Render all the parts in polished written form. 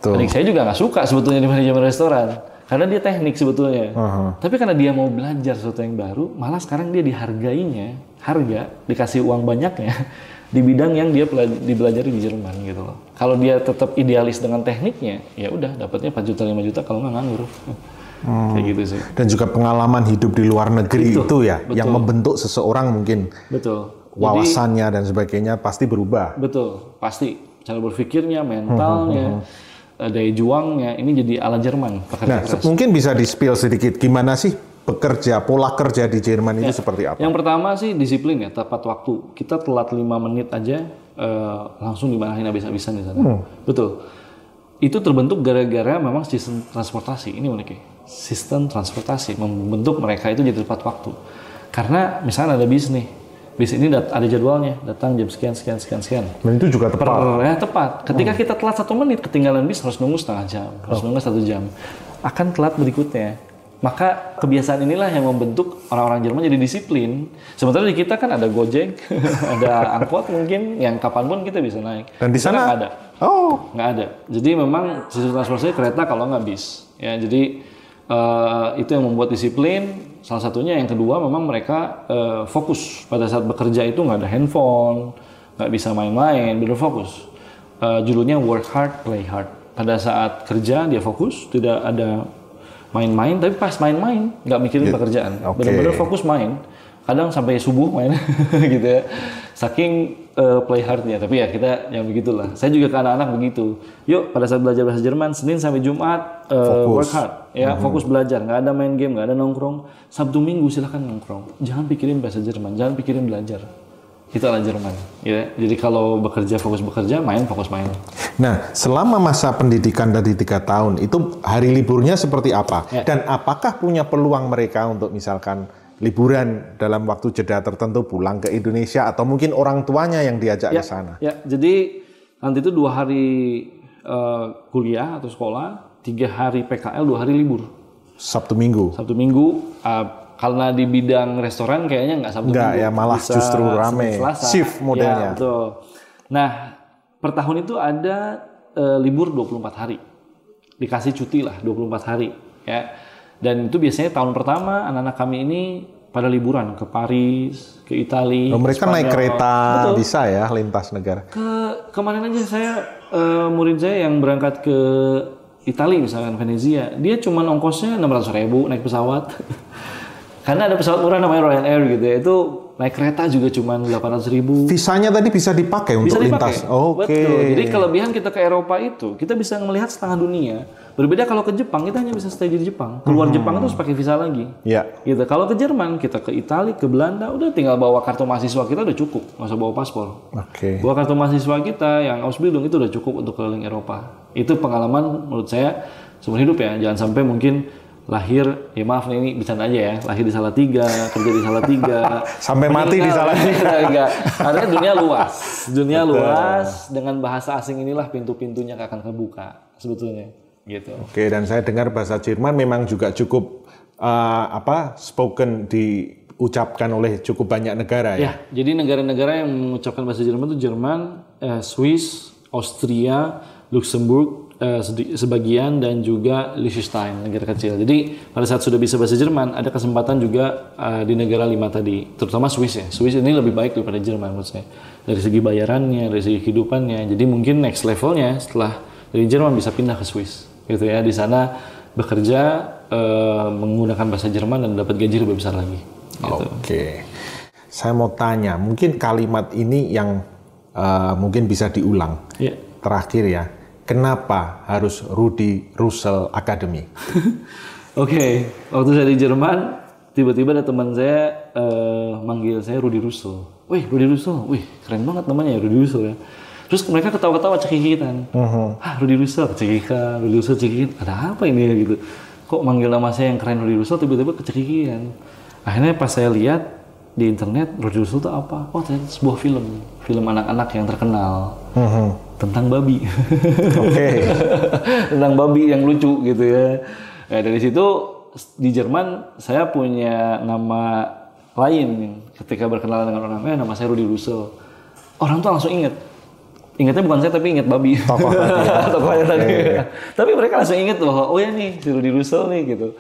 Adik saya juga nggak suka sebetulnya di manajemen restoran. Karena dia teknik sebetulnya. Tapi karena dia mau belajar sesuatu yang baru, malah sekarang dia dikasih uang banyaknya di bidang yang dia dibelajari di Jerman gitu loh. Kalau dia tetap idealis dengan tekniknya, ya udah dapatnya 4 juta 5 juta kalau nggak nganggur. Kayak gitu sih. Dan juga pengalaman hidup di luar negeri itu ya, betul. yang membentuk seseorang mungkin. Betul. Wawasannya dan sebagainya pasti berubah. Betul, pasti. Cara berpikirnya, mentalnya, daya juangnya, ini jadi ala Jerman. Nah, mungkin bisa di-spill sedikit, gimana sih pola kerja di Jerman itu seperti apa? Yang pertama sih disiplin ya, tepat waktu. Kita telat 5 menit aja, langsung dimarahin habis-habisan di sana. Betul. Itu terbentuk gara-gara memang sistem transportasi, ini uniknya. Sistem transportasi membentuk mereka itu jadi tepat waktu. Karena misalnya ada bis nih, bis ini ada jadwalnya, datang jam sekian. Dan itu juga tepat. Tepat. Ketika kita telat 1 menit, ketinggalan bis harus nunggu setengah jam, harus nunggu 1 jam. Akan telat berikutnya. Maka kebiasaan inilah yang membentuk orang-orang Jerman jadi disiplin. Sementara di kita kan ada Gojek, ada angkot mungkin, yang kapanpun kita bisa naik. Dan di sana nggak ada. Nggak ada. Jadi memang sistem transportasi kereta kalau nggak bis. Ya, jadi itu yang membuat disiplin. Salah satunya yang kedua memang mereka fokus pada saat bekerja itu nggak ada handphone, nggak bisa main-main, benar fokus. Judulnya work hard, play hard. Pada saat kerja dia fokus, tidak ada main-main, tapi pas main-main nggak mikirin pekerjaan, benar-benar fokus main. Kadang sampai subuh main, gitu ya. Saking play hardnya, tapi ya kita yang begitulah. Saya juga ke anak-anak begitu. Yuk pada saat belajar bahasa Jerman, Senin sampai Jumat work hard, ya fokus belajar, nggak ada main game, nggak ada nongkrong. Sabtu Minggu silahkan nongkrong. Jangan pikirin bahasa Jerman, jangan pikirin belajar. Itu ala Jerman, ya. Jadi kalau bekerja fokus bekerja, main fokus main. Nah, selama masa pendidikan dari 3 tahun itu hari liburnya seperti apa? Ya. Dan apakah punya peluang mereka untuk misalkan liburan dalam waktu jeda tertentu pulang ke Indonesia atau mungkin orang tuanya yang diajak ke sana? Ya, jadi nanti itu 2 hari kuliah atau sekolah, 3 hari PKL, 2 hari libur. Sabtu Minggu. Karena di bidang restoran kayaknya nggak Sabtu Minggu. Ya, malah justru rame. Shift modelnya. Ya, betul. Nah, per tahun itu ada libur 24 hari. Dikasih cuti lah 24 hari. Ya. Dan itu biasanya tahun pertama anak-anak kami ini pada liburan ke Paris, ke Italia. Mereka Spanyol. Naik kereta. Betul. Bisa ya lintas negara. Kemarin aja saya, murid saya yang berangkat ke Italia misalkan Venezia. Dia cuma ongkosnya 600.000 naik pesawat. Karena ada pesawat murah namanya Ryanair gitu ya, itu naik kereta juga cuma 800.000. Visanya tadi bisa dipakai untuk lintas. Betul. Jadi kelebihan kita ke Eropa itu, kita bisa melihat setengah dunia. Berbeda kalau ke Jepang, kita hanya bisa stay di Jepang. Keluar Jepang itu harus pakai visa lagi. Iya. Gitu. Kalau ke Jerman, kita ke Italia, ke Belanda, udah tinggal bawa kartu mahasiswa kita udah cukup, nggak usah bawa paspor. Bawa kartu mahasiswa kita yang Ausbildung itu udah cukup untuk keliling Eropa. Itu pengalaman menurut saya seumur hidup ya. Jangan sampai mungkin lahir, ya maaf nih, ini bercanda aja ya, lahir di Salatiga, kerja di Salatiga, sampai mati di Salatiga. Enggak, karena dunia luas, dengan bahasa asing inilah pintu-pintunya akan kebuka sebetulnya, gitu. Oke, dan saya dengar bahasa Jerman memang juga cukup spoken diucapkan oleh cukup banyak negara ya. Ya, jadi negara-negara yang mengucapkan bahasa Jerman itu Jerman, Swiss, Austria, Luxembourg, sebagian, dan juga Liechtenstein, negara kecil. Jadi pada saat sudah bisa bahasa Jerman, ada kesempatan juga di negara 5 tadi, terutama Swiss ya. Swiss ini lebih baik daripada Jerman menurut saya, dari segi bayarannya, dari segi kehidupannya. Jadi mungkin next levelnya setelah dari Jerman bisa pindah ke Swiss, gitu ya. Di sana bekerja menggunakan bahasa Jerman dan dapat gaji lebih besar lagi. Gitu. Oke, saya mau tanya, mungkin kalimat ini yang mungkin bisa diulang. Yeah. Terakhir ya. Kenapa harus Rudy Russell Academy? Oke, waktu saya di Jerman, tiba-tiba ada teman saya manggil saya Rudy Russell. Wih, Rudy Russell, wih keren banget namanya ya, Rudy Russell ya. Terus mereka ketawa-ketawa cekikikan. Rudy Russell, cekikikan, Rudy Russell cekikikan. Ada apa ini ya gitu? Kok manggil nama saya yang keren Rudy Russell tiba-tiba kecekikikan. Akhirnya pas saya lihat di internet, Rudy Russell itu apa? Oh, ternyata sebuah film anak-anak yang terkenal. Tentang babi. Tentang babi yang lucu gitu ya. Nah, dari situ di Jerman saya punya nama lain ketika berkenalan dengan orang, nama saya Rudy Russell. Orang tuh langsung inget. ingatnya bukan saya tapi ingat babi. Tokoh tadi. Tokohnya tadi. Tapi mereka langsung ingat bahwa oh ya nih si Rudy Russell nih gitu.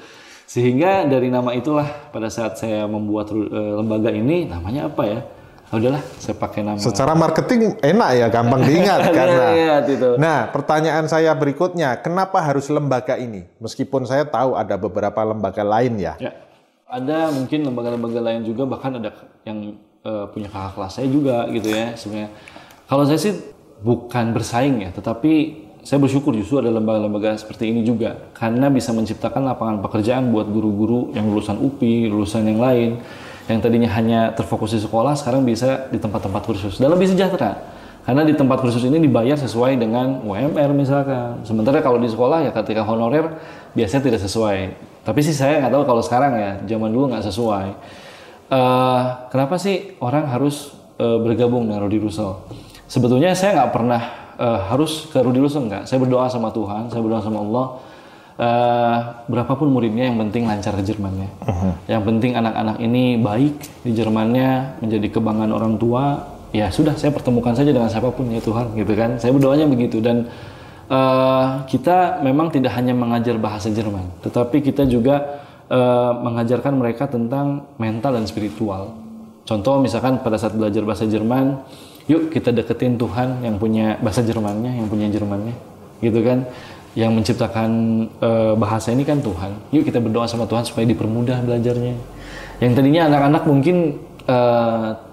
Sehingga dari nama itulah pada saat saya membuat lembaga ini namanya apa ya? Udahlah, saya pakai nama. Secara marketing enak ya, gampang diingat karena. Itu. Nah, pertanyaan saya berikutnya, kenapa harus lembaga ini? Meskipun saya tahu ada beberapa lembaga lain ya. Ya. Ada mungkin lembaga-lembaga lain juga, bahkan ada yang punya kakak kelas saya juga gitu ya sebenarnya. Kalau saya sih bukan bersaing ya, tetapi saya bersyukur justru ada lembaga-lembaga seperti ini juga karena bisa menciptakan lapangan pekerjaan buat guru-guru yang lulusan UPI, lulusan yang lain yang tadinya hanya terfokus di sekolah sekarang bisa di tempat-tempat kursus dan lebih sejahtera karena di tempat kursus ini dibayar sesuai dengan UMR misalkan. Sementara kalau di sekolah ya ketika honorer biasanya tidak sesuai. Tapi sih saya nggak tahu kalau sekarang ya, zaman dulu nggak sesuai. Kenapa sih orang harus bergabung dengan Rudy Russell? Sebetulnya saya nggak pernah harus ke Rudy Russell, enggak. Saya berdoa sama Tuhan, saya berdoa sama Allah. Berapapun muridnya yang penting lancar ke Jermannya. Yang penting anak-anak ini baik di Jermannya, menjadi kebanggaan orang tua. Ya sudah, saya pertemukan saja dengan siapapun ya Tuhan, gitu kan. Saya berdoanya begitu dan kita memang tidak hanya mengajar bahasa Jerman, tetapi kita juga mengajarkan mereka tentang mental dan spiritual. Contoh misalkan pada saat belajar bahasa Jerman, yuk kita deketin Tuhan yang punya bahasa Jermannya, yang punya Jermannya, gitu kan. Yang menciptakan bahasa ini kan Tuhan. Yuk kita berdoa sama Tuhan supaya dipermudah belajarnya. Yang tadinya anak-anak mungkin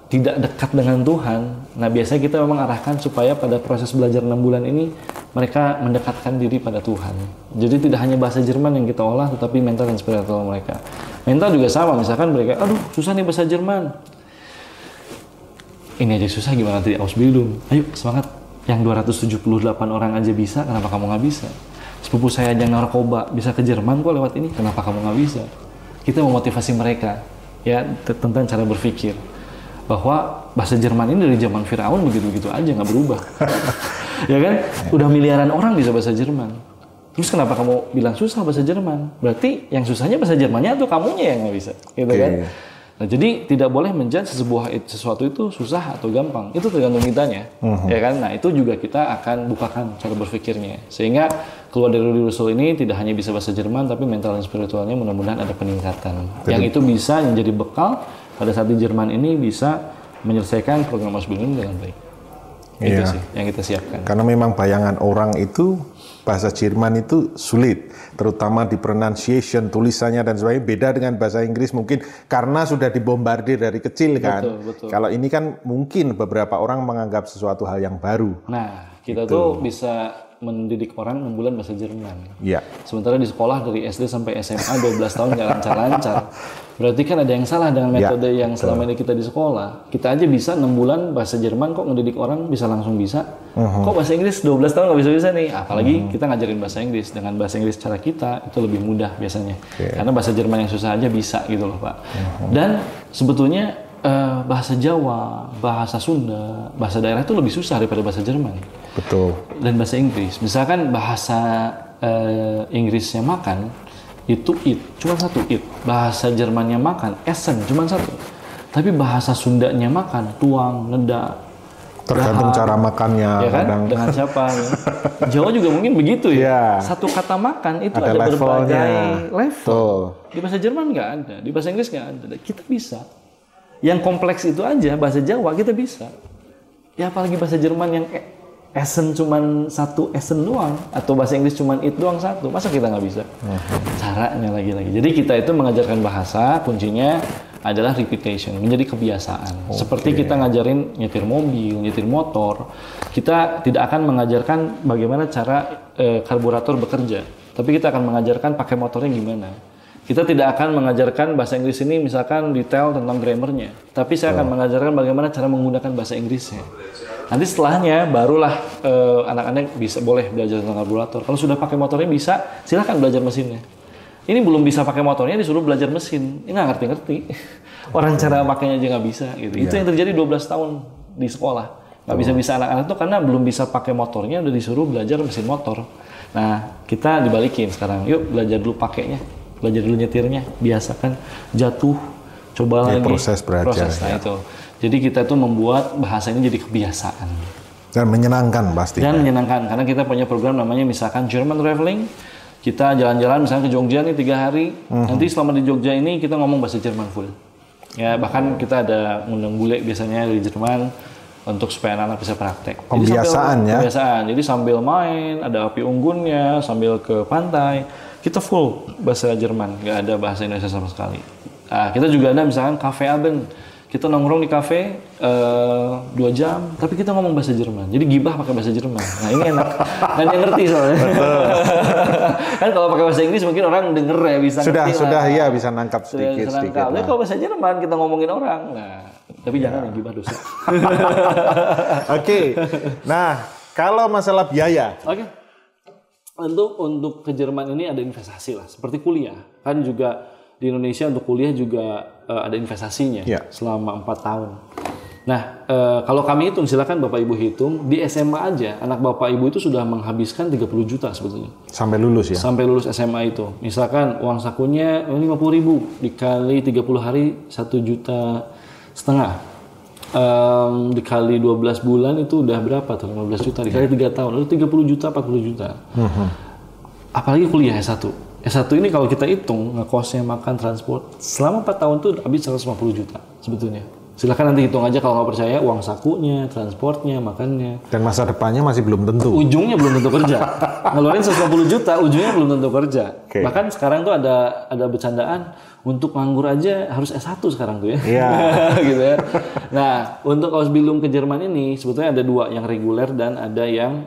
tidak dekat dengan Tuhan. Nah biasanya kita memang arahkan supaya pada proses belajar 6 bulan ini mereka mendekatkan diri pada Tuhan. Jadi tidak hanya bahasa Jerman yang kita olah, tetapi mental dan spiritual mereka. Mental juga sama, misalkan mereka, aduh susah nih bahasa Jerman. Ini aja susah gimana nanti Ausbildung. Ayo semangat. Yang 278 orang aja bisa, kenapa kamu nggak bisa? Sepupu saya yang narkoba bisa ke Jerman kok lewat ini, kenapa kamu nggak bisa? Kita memotivasi mereka ya tentang cara berpikir bahwa bahasa Jerman ini dari zaman Firaun begitu-begitu aja nggak berubah. Ya kan? Udah miliaran orang bisa bahasa Jerman. Terus kenapa kamu bilang susah bahasa Jerman? Berarti yang susahnya bahasa Jermannya atau kamunya yang nggak bisa, gitu kan? Nah, jadi tidak boleh menjudge sesuatu itu susah atau gampang. Itu tergantung kitanya, ya kan? Nah, itu juga kita akan bukakan cara berpikirnya. Sehingga keluar dari Rudy Russell ini tidak hanya bisa bahasa Jerman, tapi mental dan spiritualnya mudah-mudahan ada peningkatan. Yang itu bisa menjadi bekal pada saat di Jerman ini bisa menyelesaikan program Ausbildung dengan baik. Itu sih yang kita siapkan. Karena memang bayangan orang itu bahasa Jerman itu sulit, terutama di pronunciation, tulisannya dan sebagainya beda dengan bahasa Inggris mungkin karena sudah dibombardir dari kecil kan. Betul. Kalau ini kan mungkin beberapa orang menganggap sesuatu hal yang baru. Nah, kita tuh bisa mendidik orang 6 bulan bahasa Jerman. Iya. Sementara di sekolah dari SD sampai SMA 12 tahun nggak lancar-lancar. Berarti kan ada yang salah dengan metode yang selama ini kita di sekolah. Kita aja bisa 6 bulan bahasa Jerman kok ngedidik orang bisa langsung bisa. Kok bahasa Inggris 12 tahun nggak bisa-bisa nih. Apalagi kita ngajarin bahasa Inggris. Dengan bahasa Inggris cara kita itu lebih mudah biasanya. Karena bahasa Jerman yang susah aja bisa gitu loh Pak. Dan sebetulnya bahasa Jawa, bahasa Sunda, bahasa daerah itu lebih susah daripada bahasa Jerman. Betul. Dan bahasa Inggris. Misalkan bahasa Inggrisnya makan, itu eat, cuma satu eat. Bahasa Jermannya makan, essen, cuma satu. Tapi bahasa Sundanya makan, tuang, neda. Tergantung cara makannya. Ya kan? Kadang. Dengan siapa. Ya. Jawa juga mungkin begitu ya. Satu kata makan itu ada berbagai level. Di bahasa Jerman nggak ada, di bahasa Inggris nggak ada. Kita bisa. Yang kompleks itu aja, bahasa Jawa kita bisa. Ya apalagi bahasa Jerman yang essen cuman satu essen doang, atau bahasa Inggris cuman it doang satu, masa kita nggak bisa? Caranya lagi-lagi. Jadi kita itu mengajarkan bahasa, kuncinya adalah repetition, menjadi kebiasaan. Seperti kita ngajarin nyetir mobil, nyetir motor, kita tidak akan mengajarkan bagaimana cara karburator bekerja, tapi kita akan mengajarkan pakai motornya gimana. Kita tidak akan mengajarkan bahasa Inggris ini misalkan detail tentang grammarnya, tapi saya akan mengajarkan bagaimana cara menggunakan bahasa Inggrisnya. Nanti setelahnya barulah anak-anak bisa boleh belajar tentang karburator. Kalau sudah pakai motornya bisa, silahkan belajar mesinnya. Ini belum bisa pakai motornya disuruh belajar mesin, ini nggak ngerti-ngerti. Orang cara makainya aja nggak bisa gitu. Itu yang terjadi 12 tahun di sekolah. Nggak bisa-bisa anak-anak itu karena belum bisa pakai motornya udah disuruh belajar mesin motor. Nah kita dibalikin sekarang, yuk belajar dulu pakainya. Belajar dulu nyetirnya, biasakan jatuh, coba lagi proses belajar. Nah itu. Jadi kita tuh membuat bahasa ini jadi kebiasaan. Dan menyenangkan pasti. Dan menyenangkan, karena kita punya program namanya misalkan German Traveling. Kita jalan-jalan misalnya ke Jogja nih 3 hari. Nanti selama di Jogja ini kita ngomong bahasa Jerman full. Ya, bahkan kita ada ngundang bule biasanya dari Jerman untuk supaya anak-anak bisa praktek. Pembiasaan ya. Pembiasaan. Jadi sambil main, ada api unggunnya, sambil ke pantai, kita full bahasa Jerman, nggak ada bahasa Indonesia sama sekali. Nah, kita juga ada misalkan Cafe Abend. Kita nongkrong di kafe 2 jam, tapi kita ngomong bahasa Jerman. Jadi gibah pakai bahasa Jerman. Nah ini enak, nggak ada yang ngerti soalnya. Kan kalau pakai bahasa Inggris mungkin orang denger ya bisa ngerti lah. Sudah ya bisa nangkap sedikit. Tapi kalau bahasa Jerman kita ngomongin orang, nah tapi jangan yang gibah dosa. Oke. Nah kalau masalah biaya. Oke. Untuk ke Jerman ini ada investasi lah, seperti kuliah. Kan juga di Indonesia untuk kuliah juga ada investasinya selama 4 tahun. Nah, kalau kami hitung, silakan Bapak Ibu hitung, di SMA aja anak Bapak Ibu itu sudah menghabiskan 30 juta sebetulnya. Sampai lulus ya? Sampai lulus SMA itu. Misalkan uang sakunya 50.000 dikali 30 hari 1,5 juta. Dikali 12 bulan itu udah berapa tuh? 15 juta dikali 3 tahun, itu 30 juta, 40 juta. Apalagi kuliah S1. S1 ini kalau kita hitung, ngekosnya, makan, transport, selama 4 tahun tuh habis 150 juta sebetulnya. Silakan nanti hitung aja kalau nggak percaya, uang sakunya, transportnya, makannya. Dan masa depannya masih belum tentu. Ujungnya belum tentu kerja. Ngeluarin 150 juta, ujungnya belum tentu kerja. Okay. Bahkan sekarang tuh ada bercandaan, untuk nganggur aja harus S1 sekarang tuh ya. Iya. Gitu ya. Nah, untuk Ausbildung ke Jerman ini, sebetulnya ada 2, yang reguler dan ada yang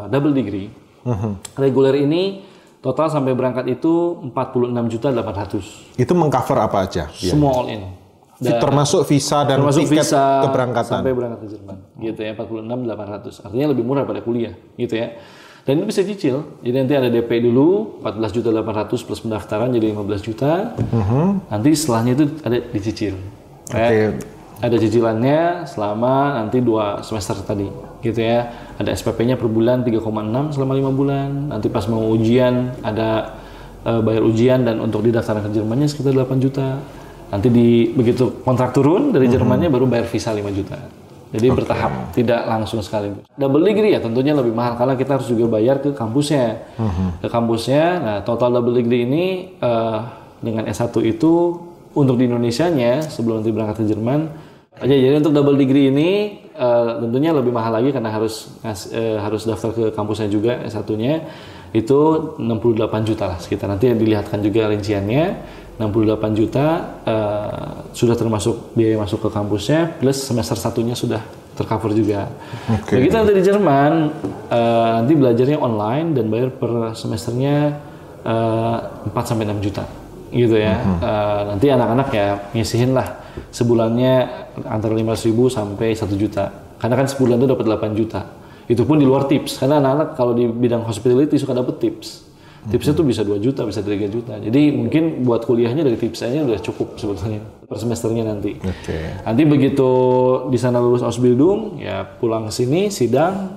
double degree. Reguler ini total sampai berangkat itu 46.800.000. Itu mengcover apa aja? Semua all in. Termasuk visa dan tiket keberangkatan. Sampai berangkat ke Jerman. Gitu ya, 46.800. Artinya lebih murah pada kuliah, gitu ya. Dan itu bisa cicil. Jadi nanti ada DP dulu 14.800.000 plus pendaftaran jadi 15 juta. Nanti setelahnya itu ada dicicil. Okay. Ada cicilannya selama nanti 2 semester tadi, gitu ya. Ada SPP-nya per bulan 3,6 selama 5 bulan. Nanti pas mau ujian ada bayar ujian dan untuk didaftarkan ke Jermannya sekitar 8 juta. Nanti begitu kontrak turun dari Jermannya baru bayar visa 5 juta. Jadi bertahap, tidak langsung sekaligus. Double degree ya tentunya lebih mahal karena kita harus juga bayar ke kampusnya. Ke kampusnya, nah total double degree ini dengan S1 itu untuk di Indonesianya sebelum nanti berangkat ke Jerman. Jadi untuk double degree ini tentunya lebih mahal lagi karena harus daftar ke kampusnya juga S1-nya itu 68 juta lah sekitar. Nanti dilihatkan juga rinciannya 68 juta sudah termasuk biaya masuk ke kampusnya plus semester 1-nya sudah tercover juga. Okay. Begitu nanti di Jerman nanti belajarnya online dan bayar per semesternya 4 sampai 6 juta gitu ya. Nanti anak-anak ya ngisihin lah sebulannya antara 500.000 sampai 1 juta. Karena kan sebulan itu dapat 8 juta. Itu pun di luar tips. Karena anak-anak kalau di bidang hospitality suka dapat tips. Tipsnya tuh bisa 2 juta, bisa 3 juta. Jadi mungkin buat kuliahnya dari tipsnya udah cukup sebetulnya per semesternya nanti. Okay. Nanti begitu di sana lulus Ausbildung, ya pulang ke sini sidang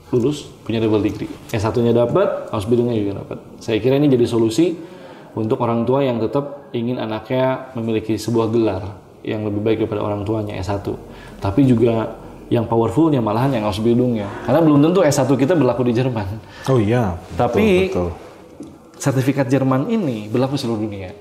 lulus punya double degree. S1-nya dapat, Ausbildungnya juga dapat. Saya kira ini jadi solusi untuk orang tua yang tetap ingin anaknya memiliki sebuah gelar yang lebih baik daripada orang tuanya S1. Tapi juga yang powerfulnya malahan yang Ausbildungnya. Karena belum tentu S1 kita berlaku di Jerman. Oh iya. Tapi betul. Sertifikat Jerman ini berlaku seluruh dunia.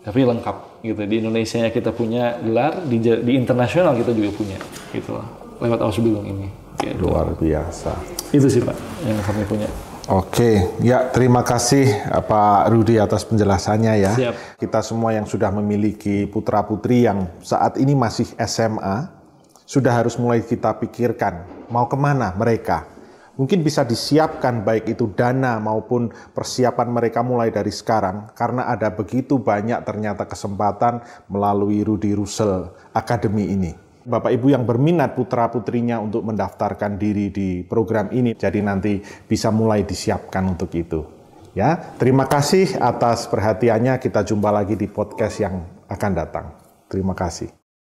Tapi lengkap gitu. Di Indonesia kita punya gelar, di internasional kita juga punya gitu loh. Lewat Ausbildung ini. Gitu. Luar biasa. Itu sih Pak yang kami punya. Oke, ya terima kasih Pak Rudi atas penjelasannya ya. Siap. Kita semua yang sudah memiliki putra-putri yang saat ini masih SMA, sudah harus mulai kita pikirkan mau kemana mereka. Mungkin bisa disiapkan baik itu dana maupun persiapan mereka mulai dari sekarang karena ada begitu banyak ternyata kesempatan melalui Rudy Russell Academy ini. Bapak Ibu yang berminat putra-putrinya untuk mendaftarkan diri di program ini, jadi nanti bisa mulai disiapkan untuk itu. Ya, terima kasih atas perhatiannya. Kita jumpa lagi di podcast yang akan datang. Terima kasih.